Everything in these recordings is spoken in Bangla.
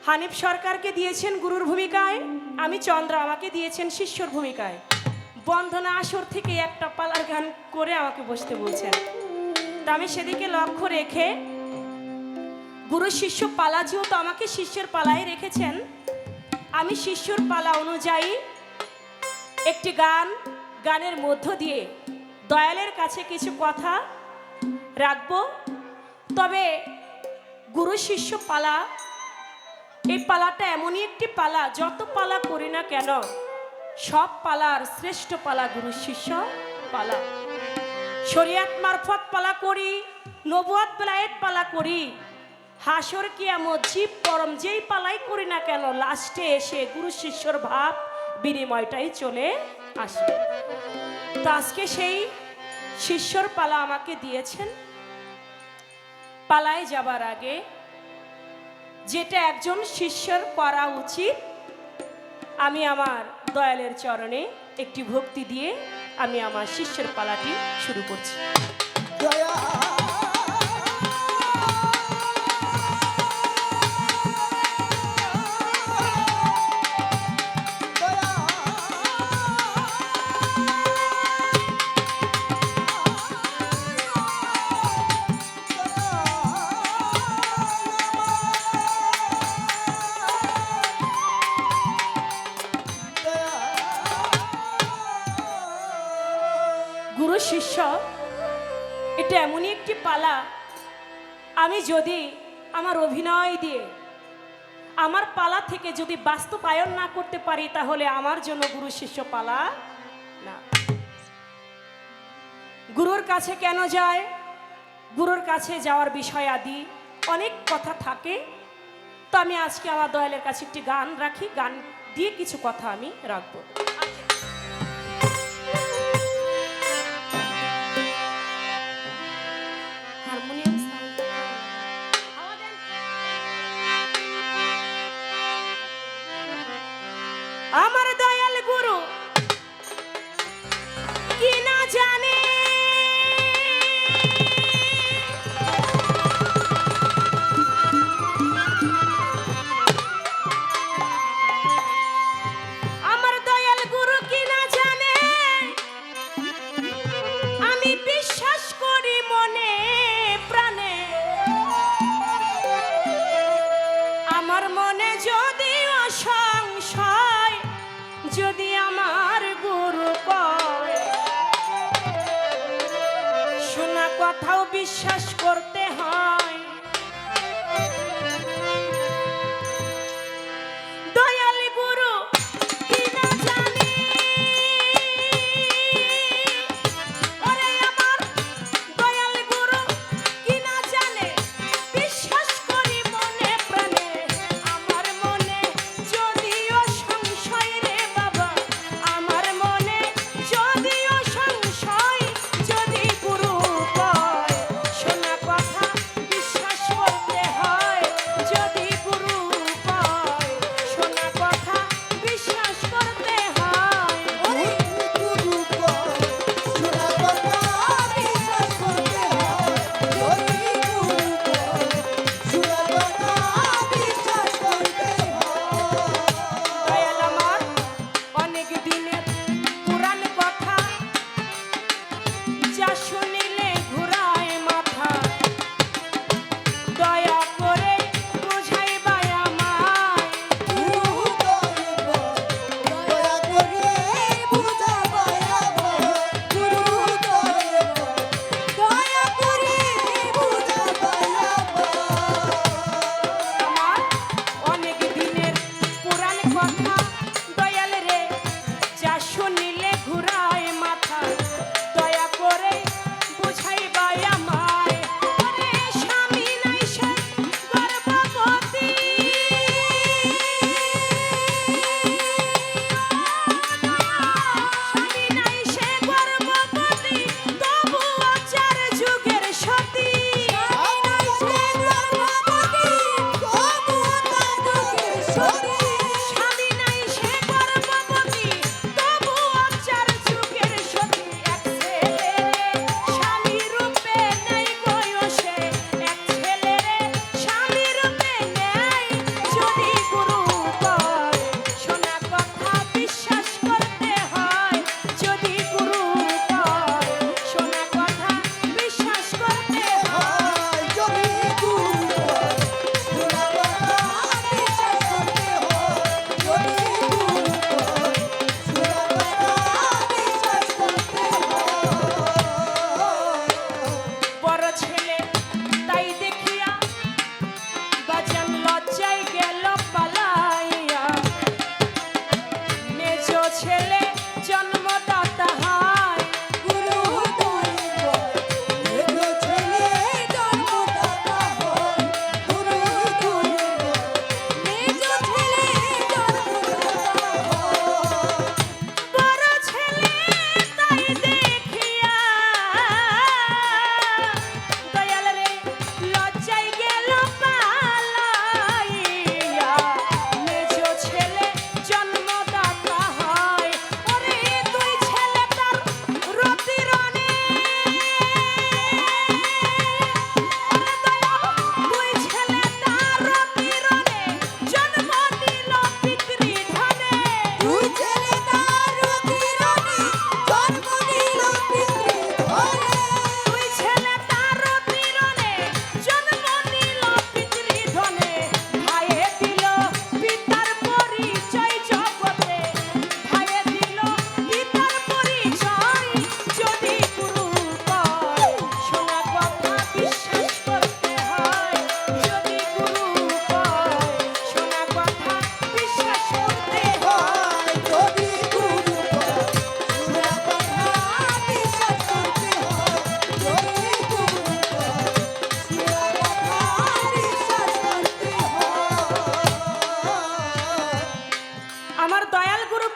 হানিফ সরকারকে দিয়েছেন গুরুর ভূমিকায়, আমি চন্দ্র আমাকে দিয়েছেন শিষ্যর ভূমিকায়। বন্ধনা আসর থেকে একটা পালার গান করে আমাকে বসতে বলছেন। তা আমি সেদিকে লক্ষ্য রেখে গুরু শিষ্য পালা যেহেতু আমাকে শিষ্যের পালায় রেখেছেন, আমি শিষ্যর পালা অনুযায়ী একটি গানের মধ্য দিয়ে দয়ালের কাছে কিছু কথা রাখবো। তবে গুরু শিষ্য পালা, এই পালাটা এমনই একটি পালা, যত পালা করি না কেন সব পালার শ্রেষ্ঠ পালা গুরু শিষ্য পালা। শরিয়াত মারফত পালা করি, নবুয়ত বেলায়েত পালা করি, হাসর কিয়ামত জীব পরম যেই পালাই করি না কেন লাস্টে এসে গুরু শিষ্যর ভাব বিনিময়টাই চলে আসে। তো আজকে সেই শিষ্যর পালা আমাকে দিয়েছেন। পালায় যাবার আগে যেটা একজন শিষ্যের করা উচিত, আমি আমার দয়ালের চরণে একটি ভক্তি দিয়ে আমি আমার শিষ্যের পালাটি শুরু করছি। গুরু শিষ্য এটা এমনই একটি পালা, আমি যদি আমার অভিনয় দিয়ে আমার পালা থেকে যদি বাস্তবায়ন না করতে পারি তাহলে আমার জন্য গুরু শিষ্য পালা না। গুরুর কাছে কেন যায়, গুরুর কাছে যাওয়ার বিষয় আদি অনেক কথা থাকে। তো আমি আজকে আমার দয়ালের কাছে একটি গান রাখি, গান দিয়ে কিছু কথা আমি রাখবো। আমার দয়াল গুরু কি না জানে, আমার দয়াল গুরু কি না জানে, আমি বিশ্বাস করি মনে প্রাণে। আমার মনে যদি অসংশয়, যদি আমার গুরু কয় শোনা কথাও বিশ্বাস করতে হয়। দয়াল গুরু কি না জানি, ওরে আমার দয়াল গুরু কি না জানে, বিশ্বাস করি মনে প্রাণে। আমার মনে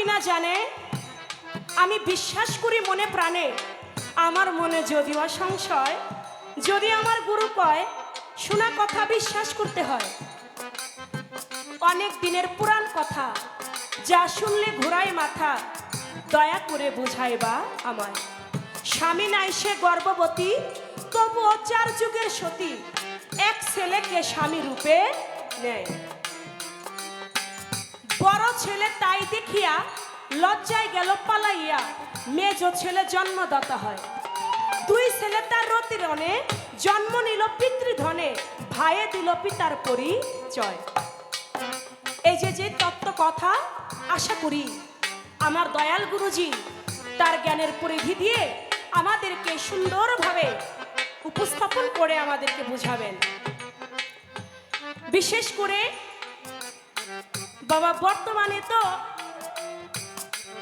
কিনা জানে, আমি বিশ্বাস করি মনে প্রাণে, আমার মনে যদিও সংশয়, যদি আমার গুরু কয় শোনা কথা বিশ্বাস করতে হয়। অনেক দিনের পুরাণ কথা, যা শুনলে ঘোরায় মাথা, দয়া করে বুঝাইবা আমায়। স্বামী নাই সে গর্ভবতী, তবুও 4 যুগের সতী, এক ছেলেকে স্বামী রূপে নেয়। বড় ছেলে তাই দেখিয়া লজ্জায় গেল পালাইয়া, মেজ ছেলে জন্মদাতা হয়। 2 ছেলে তার রতিরণে জন্ম নিল পিতৃধনে, ভাইয়ে দিল পিতার পরিচয়। এই যে তত্ত্ব কথা, আশা করি আমার দয়াল গুরুজি তার জ্ঞানের পরিধি দিয়ে আমাদেরকে সুন্দরভাবে উপস্থাপন করে আমাদেরকে বুঝাবেন। বিশেষ করে বাবা, বর্তমানে তো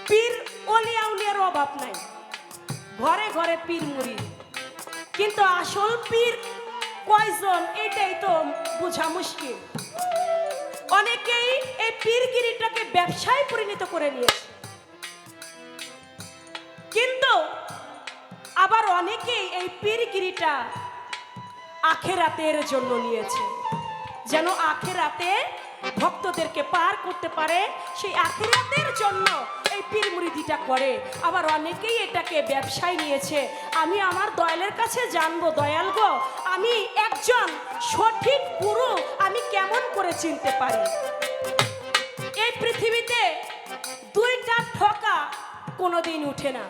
পীর অলিয়া উলিয়ার অভাব নাই, ঘরে ঘরে পীর মুরিদ, কিন্তু আসল পীর কয়জন এটাই তো বোঝা মুশকিল। অনেকেই এই পীরগিরিটাকে ব্যবসায় পরিণত করে নিয়েছে, কিন্তু আবার অনেকেই এই পীরগিরিটা আখেরাতের জন্য নিয়েছে, যেন আখেরাতে ভক্তদেরকে পার করতে পারে, সেই আখেরাতের জন্য এই পীর মুরিদিটা করে। আবার অনেকেই এটাকে ব্যবসায় নিয়েছে। আমি আমার দয়ালের কাছে জানবো, দয়াল গো, আমি একজন সঠিক গুরু আমি কেমন করে চিনতে পারি? এই পৃথিবীতে 2টা ঠকা কোনোদিন উঠে না।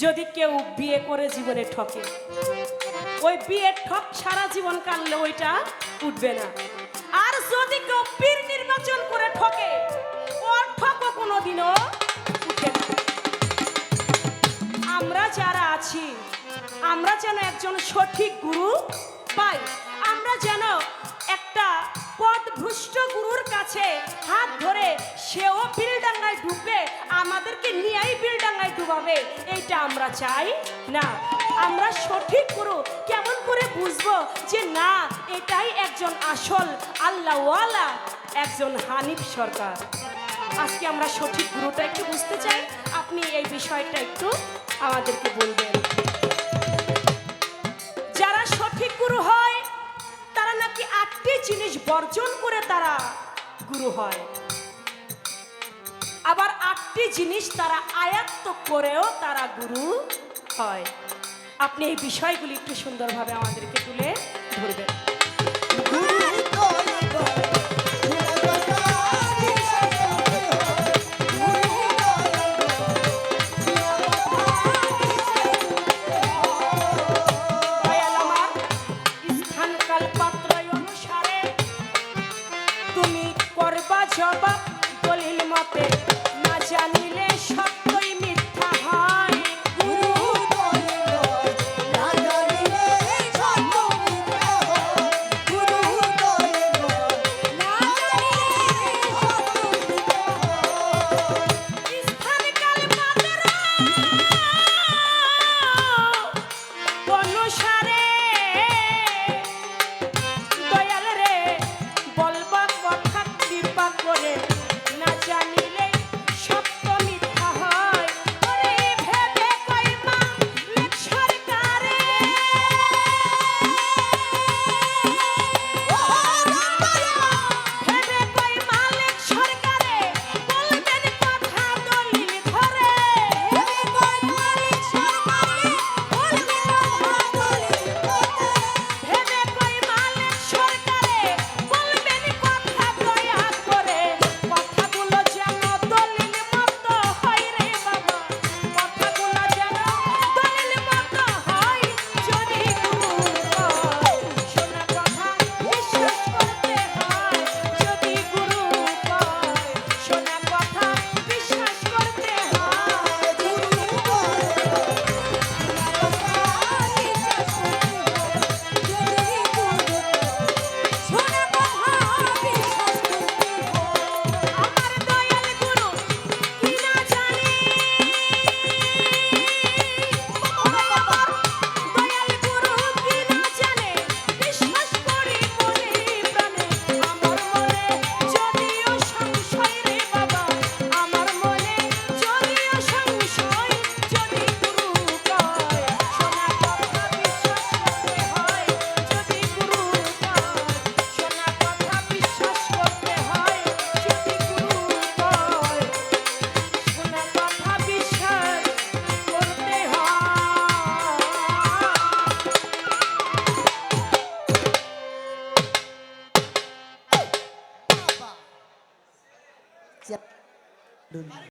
যদি কেউ বিয়ে করে জীবনে ঠকে, ওই বিয়ের ঠক সারা জীবন কাটলে ওইটা উঠবে না। আর যদি কেউ পীর নির্বাচন করে ঠকে, ওর ঠকও কোনোদিনও উঠে না। আমরা যারা আছি, আমরা যেন একজন সঠিক গুরু পাই, আমরা যেন একটা পথভ্রষ্ট গুরুর কাছে হাত ধরে সেও বিলডাঙ্গায় ডুববে, আমাদেরকে নিয়েই বিলডাঙ্গায় ডুবাবে, এইটা আমরা চাই না। আমরা সঠিক গুরু কেমন করে বুঝবো যে না এটাই একজন আসল আল্লাহওয়ালা, একজন হানিফ সরকার? আজকে আমরা সঠিক গুরুটা একটু বুঝতে চাই, আপনি এই বিষয়টা একটু আমাদেরকে বলবেন। যারা সঠিক গুরু হয় তারা নাকি 8টি জিনিস বর্জন করে তারা গুরু হয়, আবার 8টি জিনিস তারা আয়ত্ত করেও তারা গুরু হয়। আপনি এই বিষয়গুলি একটু সুন্দরভাবে আমাদেরকে তুলে ধরবেন। জবাব দলিল মতে না জানিলে সত্যই মিথ্যা হয়। অনুসারে দয়াল রে বলবা কথা কৃপা করে, না জানিলে